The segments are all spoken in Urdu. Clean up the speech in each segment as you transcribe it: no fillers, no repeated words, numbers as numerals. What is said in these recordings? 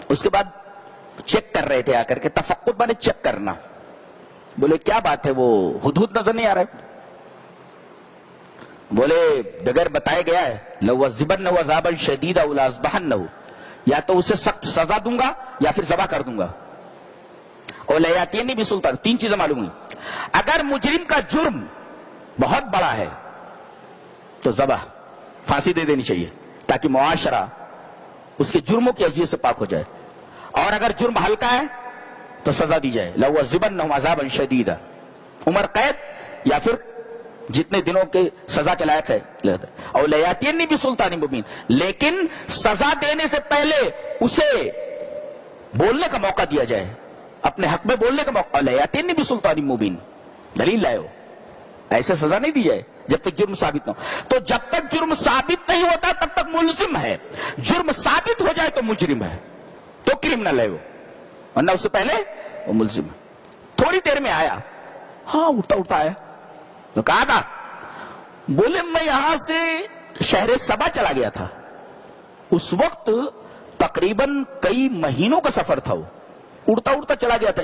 اس کے بعد چیک کر رہے تھے آ کر کے, تفقد مانے چیک کرنا. بولے کیا بات ہے, وہ ہدہد نظر نہیں آ رہا ہے؟ بولے بغیر بتایا گیا ہے لَوَعَذِّبَنَّهُ عَذَابًا شَدِيدًا أَوْ لَأَذْبَحَنَّهُ, یا تو اسے سخت سزا دوں گا یا پھر ذبح کر دوں گا. اور لَيَأْتِيَنِّي بِسُلْطَانٍ, 3 چیزیں معلوم ہوئی. اگر مجرم کا جرم بہت بڑا ہے تو ذبح, پھانسی دے دینی چاہیے تاکہ معاشرہ اس کے جرموں کی اذیت سے پاک ہو جائے. اور اگر جرم ہلکا ہے تو سزا دی جائے, لَوَعَذِّبَنَّهُ عَذَابًا شَدِيدًا, عمر قید یا پھر جتنے دنوں کے سزا کے لائق ہے. اور لَيَأْتِيَنِّي بِسُلْطَانٍ مُبِينٍ, لیکن سزا دینے سے پہلے اسے بولنے کا موقع دیا جائے, اپنے حق میں بولنے کا موقع. لَيَأْتِيَنِّي بِسُلْطَانٍ مُبِينٍ, دلیل لائے ہو, ایسے سزا نہیں دی جائے جب تک جرم ثابت نہ ہو. تو جب تک جرم ثابت نہیں ہوتا تب تک ملزم ہے, جرم ثابت ہو جائے تو مجرم ہے, تو کرمنل ہے وہ, ورنہ اس سے پہلے وہ ملزم ہے. تھوڑی دیر میں آیا, ہاں اٹھتا اٹھتا آیا, تو کہا تھا, بولے میں یہاں سے شہر سبا چلا گیا تھا, اس وقت تقریباً کئی مہینوں کا سفر تھا, وہ اڑتا اڑتا چلا گیا تھا.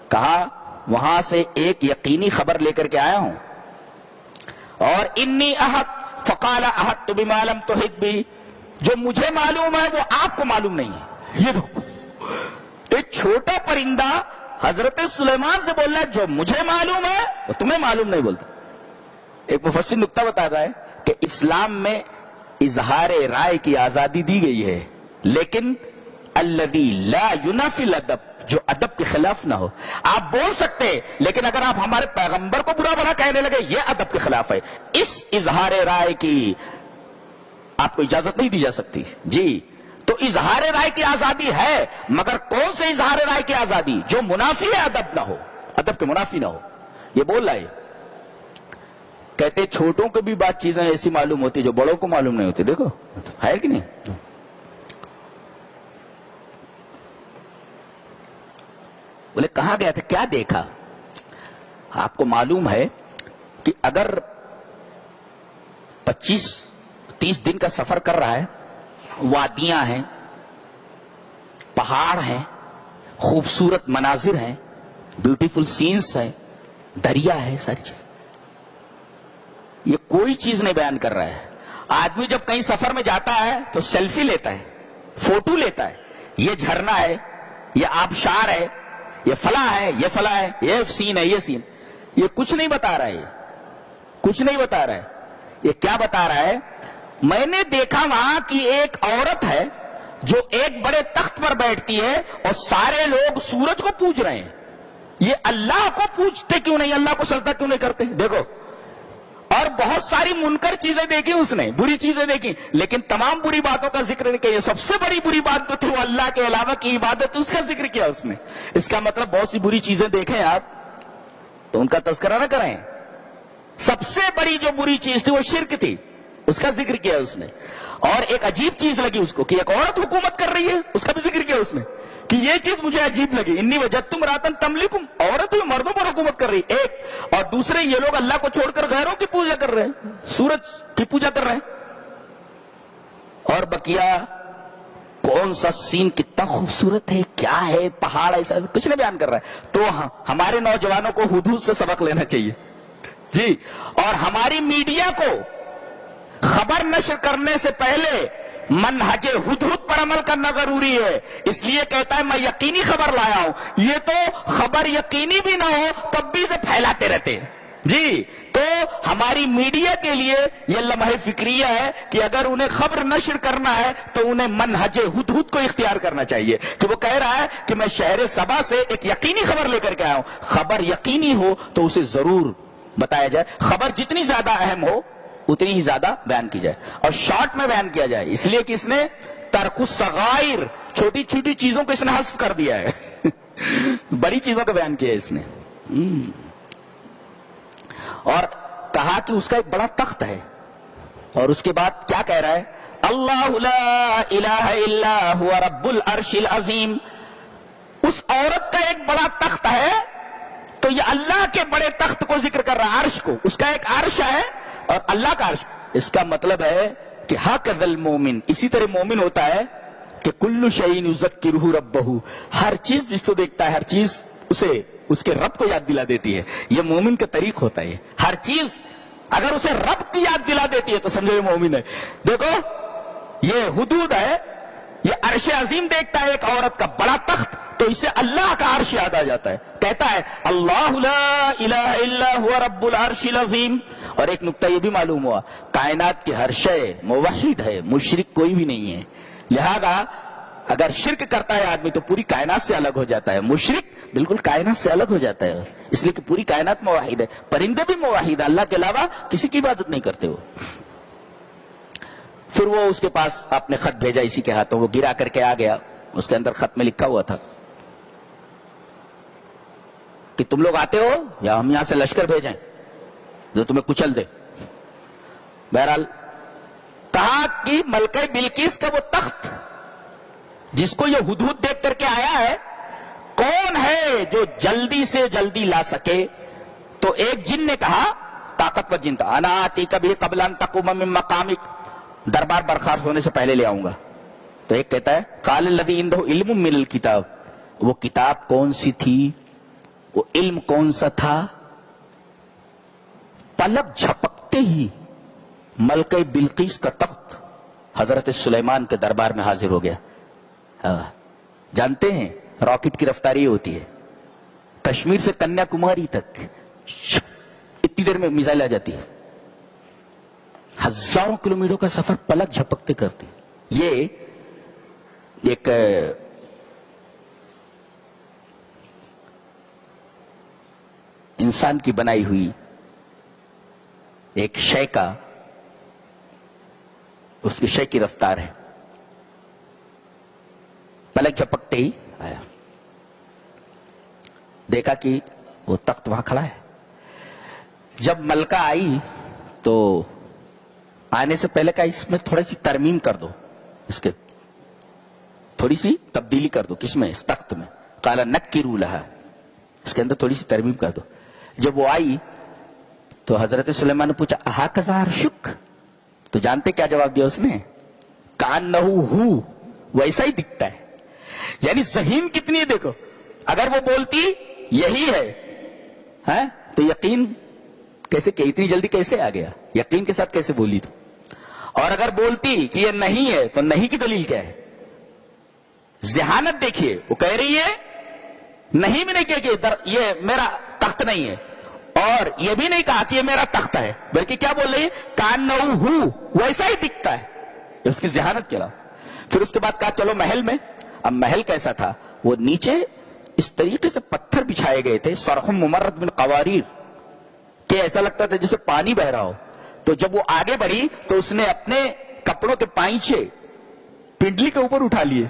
کہا وہاں سے ایک یقینی خبر لے کر کے آیا ہوں, اور انی احط فقال احط بما لم تحط بی, جو مجھے معلوم ہے وہ آپ کو معلوم نہیں ہے. یہ تو ایک چھوٹا پرندہ حضرت سلیمان سے بول رہا ہے جو مجھے معلوم ہے وہ تمہیں معلوم نہیں بولتا. ایک مفسر نکتہ بتاتا ہے کہ اسلام میں اظہار رائے کی آزادی دی گئی ہے, لیکن الذی لا ینافی الادب, جو ادب کے خلاف نہ ہو. آپ بول سکتے لیکن اگر آپ ہمارے پیغمبر کو برا بھلا کہنے لگے یہ ادب کے خلاف ہے. اس اظہار رائے کی آپ کو اجازت نہیں دی جا سکتی. جی, تو اظہار رائے کی آزادی ہے, مگر کون سے اظہار رائے کی آزادی؟ جو منافی ہے ادب نہ ہو, ادب کے منافی نہ ہو. یہ بول رہا ہے, کہتے چھوٹوں کو بھی بات چیزیں ایسی معلوم ہوتی جو بڑوں کو معلوم نہیں ہوتی. دیکھو ہے کہ نہیں. بولے کہاں گیا تھا, کیا دیکھا؟ آپ کو معلوم ہے کہ اگر 25-30 دن کا سفر کر رہا ہے, وادیاں ہیں, پہاڑ ہیں, خوبصورت مناظر ہیں, بیوٹیفل سینس ہیں, دریا ہے, ساری چیز. یہ کوئی چیز نہیں بیان کر رہا ہے. آدمی جب کہیں سفر میں جاتا ہے تو سیلفی لیتا ہے, فوٹو لیتا ہے, یہ جھرنا ہے, یہ آبشار ہے, یہ فلاں ہے, یہ فلاں ہے, یہ سین ہے, یہ سین. یہ کچھ نہیں بتا رہا ہے, کچھ نہیں بتا رہا ہے. یہ کیا بتا رہا ہے؟ میں نے دیکھا وہاں کی ایک عورت ہے جو ایک بڑے تخت پر بیٹھتی ہے اور سارے لوگ سورج کو پوج رہے ہیں. یہ اللہ کو پوجتے کیوں نہیں, اللہ کو سجدہ کیوں نہیں کرتے؟ دیکھو, اور بہت ساری منکر چیزیں دیکھی اس نے, بری چیزیں دیکھی, لیکن تمام بری باتوں کا ذکر نہیں کیا. سب سے بڑی بری بات تو تھی وہ اللہ کے علاوہ کی عبادت, اس کا ذکر کیا اس نے. اس کا مطلب بہت سی بری چیزیں دیکھیں آپ تو ان کا تذکرہ نہ کریں. سب سے بڑی جو بری چیز تھی وہ شرک تھی, اس کا ذکر کیا اس نے. اور ایک عجیب چیز لگی اس کو کہ ایک عورت حکومت کر رہی ہے, اس کا بھی ذکر کیا اس نے کہ یہ چیز مجھے عجیب لگی. انی وجدتم راتن تملکم, عورت ہوئی مردوں پر حکومت کر رہی. ایک, اور دوسرے یہ لوگ اللہ کو چھوڑ کر غیروں کی پوجا کر رہے ہیں, سورج کی پوجا کر رہے ہیں. اور بقیہ کون سا سین کتنا خوبصورت ہے, کیا ہے, پہاڑ ایسا, کچھ نہیں بیان کر رہا ہے. تو ہمارے نوجوانوں کو حدود سے سبق لینا چاہیے جی. اور ہماری میڈیا کو خبر نشر کرنے سے پہلے منہج ہدہد پر عمل کرنا ضروری ہے. اس لیے کہتا ہے میں یقینی خبر لایا ہوں. یہ تو خبر یقینی بھی نہ ہو تب بھی اسے پھیلاتے رہتے ہیں جی. تو ہماری میڈیا کے لیے یہ لمحہ فکریہ ہے کہ اگر انہیں خبر نشر کرنا ہے تو انہیں منہج ہدہد کو اختیار کرنا چاہیے. کہ وہ کہہ رہا ہے کہ میں شہر سبا سے ایک یقینی خبر لے کر کے آیا ہوں. خبر یقینی ہو تو اسے ضرور بتایا جائے. خبر جتنی زیادہ اہم ہو اتنی ہی زیادہ بیان کی جائے, اور شارٹ میں بیان کیا جائے. اس لیے کہ اس نے ترک الصغائر, چھوٹی چھوٹی چیزوں کو اس نے حذف کر دیا ہے بڑی چیزوں کا بیان کیا ہے اس نے. اور کہا کہ اس کا ایک بڑا تخت ہے, اور اس کے بعد کیا کہہ رہا ہے؟ اللہ لا الہ الا هو رب العرش العظیم. اس عورت کا ایک بڑا تخت ہے, تو یہ اللہ کے بڑے تخت کو ذکر کر رہا ہے, عرش کو. اس کا ایک عرش ہے اور اللہ کا عرش. اس کا مطلب ہے کہ ہاکذا المومن, اسی طرح مومن ہوتا ہے کہ کل شیء یذکرہ ربہ، ہر چیز جس کو دیکھتا ہے ہر چیز اسے اس کے رب کو یاد دلا دیتی ہے. یہ مومن کا طریق ہوتا ہے. ہر چیز اگر اسے رب کی یاد دلا دیتی ہے تو سمجھو یہ مومن ہے. دیکھو یہ حدود ہے، یہ عرش عظیم دیکھتا ہے ایک عورت کا بڑا تخت تو اسے اللہ کا عرش یاد آ جاتا ہے. کہتا ہے اللہ لا الہ الا هو رب العرش العظیم. اور ایک نقطہ یہ بھی معلوم ہوا، کائنات کے ہر شے موحد ہے، مشرک کوئی بھی نہیں ہے. لہذا اگر شرک کرتا ہے آدمی تو پوری کائنات سے الگ ہو جاتا ہے، مشرک بالکل کائنات سے الگ ہو جاتا ہے. اس لیے کہ پوری کائنات موحد ہے، پرندے بھی موحد ہے، اللہ کے علاوہ کسی کی عبادت نہیں کرتے. وہ پھر وہ اس کے پاس آپ نے خط بھیجا اسی کے ہاتھوں، وہ گرا کر کے آ گیا. اس کے اندر خط میں لکھا ہوا تھا کہ تم لوگ آتے ہو یا ہم یہاں سے لشکر بھیجیں جو تمہیں کچل دے. بہرحال کہا کہ ملکہ بلقیس کا وہ تخت جس کو یہ ہدہد دیکھ کر کے آیا ہے کون ہے جو جلدی سے جلدی لا سکے. تو ایک جن نے کہا، طاقتور جن تھا، انا آتی کبھی قبل ان تقوم من مقامک، دربار برخاست ہونے سے پہلے لے آؤں گا. تو ایک کہتا ہے قال الذی عنده علم من الکتاب، وہ کتاب کون سی تھی، وہ علم کون سا تھا. پلک جھپکتے ہی ملکہ بلقیس کا تخت حضرت سلیمان کے دربار میں حاضر ہو گیا. جانتے ہیں راکٹ کی رفتاری ہوتی ہے، کشمیر سے کنیا کماری تک اتنی دیر میں میزائل آ جاتی ہے. ہزاروں کلومیٹر کا سفر پلک جھپکتے کرتی. یہ ایک انسان کی بنائی ہوئی ایک شے کا، اس کی شے کی رفتار ہے. پلک جھپکتے ہی آیا، دیکھا کہ وہ تخت وہاں کھڑا ہے. جب ملکہ آئی تو آنے سے پہلے کہا اس میں تھوڑی سی ترمیم کر دو، اس کے تھوڑی سی تبدیلی کر دو. کس میں؟ اس تخت میں. قال نکروا لها، اس کے اندر تھوڑی سی ترمیم کر دو. جب وہ آئی تو حضرت سلیمان نے پوچھا اہکذا عرشک، تو جانتے کیا جواب دیا اس نے؟ کانہ ہو، ویسا ہی دکھتا ہے. یعنی ذہین کتنی ہے دیکھو. اگر وہ بولتی یہی ہے تو یقین کیسے کہ اتنی جلدی کیسے آ گیا، یقین کے ساتھ کیسے بولی تو. اور اگر بولتی کہ یہ نہیں ہے تو نہیں کی دلیل کیا ہے؟ ذہانت دیکھیے، وہ کہہ رہی ہے نہیں بھی نہیں کہا کہ یہ میرا تخت نہیں ہے، اور یہ بھی نہیں کہا کہ یہ میرا تخت ہے، بلکہ کیا بول رہی ہے؟ کانہ ہو، ویسا ہی دکھتا ہے. اس کی ذہانت کے علاوہ. پھر اس کے بعد کہا چلو محل میں. اب محل کیسا تھا؟ وہ نیچے اس طریقے سے پتھر بچھائے گئے تھے، سرخ ممرد من قواریر، کہ ایسا لگتا تھا جیسے پانی بہ رہا ہو. تو جب وہ آگے بڑھی تو اس نے اپنے کپڑوں کے پائچے پنڈلی کے اوپر اٹھا لیے،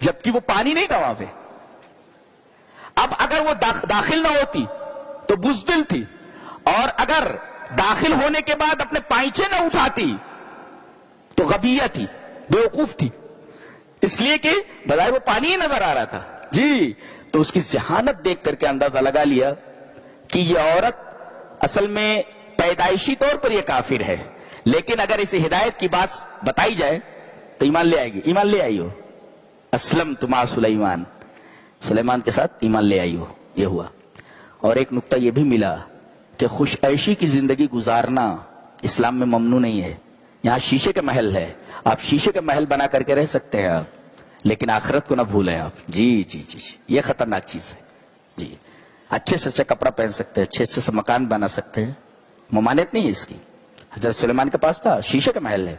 جبکہ وہ پانی نہیں تھا وہاں پہ. اب اگر وہ داخل نہ ہوتی تو بزدل تھی، اور اگر داخل ہونے کے بعد اپنے پائچے نہ اٹھاتی تو غبیہ تھی، بیوقوف تھی، اس لیے کہ بظاہر وہ پانی ہی نظر آ رہا تھا. جی تو اس کی ذہانت دیکھ کر کے اندازہ لگا لیا کہ یہ عورت اصل میں پیدائشی طور پر یہ کافر ہے، لیکن اگر اسے ہدایت کی بات بتائی جائے تو ایمان لے آئے گی. ایمان لے آئی ہو. اسلمت مع سلیمان، سلیمان کے ساتھ ایمان لے آئی ہو. یہ ہوا. اور ایک نقطہ یہ بھی ملا کہ خوش عیشی کی زندگی گزارنا اسلام میں ممنوع نہیں ہے. یہاں شیشے کے محل ہے، آپ شیشے کے محل بنا کر کے رہ سکتے ہیں آپ، لیکن آخرت کو نہ بھولیں آپ. جی جی جی جی یہ خطرناک چیز ہے. جی اچھے سے اچھا کپڑا پہن سکتے ہیں، اچھے سے مکان بنا سکتے ہیں، ممانعت نہیں ہے اس کی. حضرت سلیمان کے پاس تھا، شیشے کا محل ہے.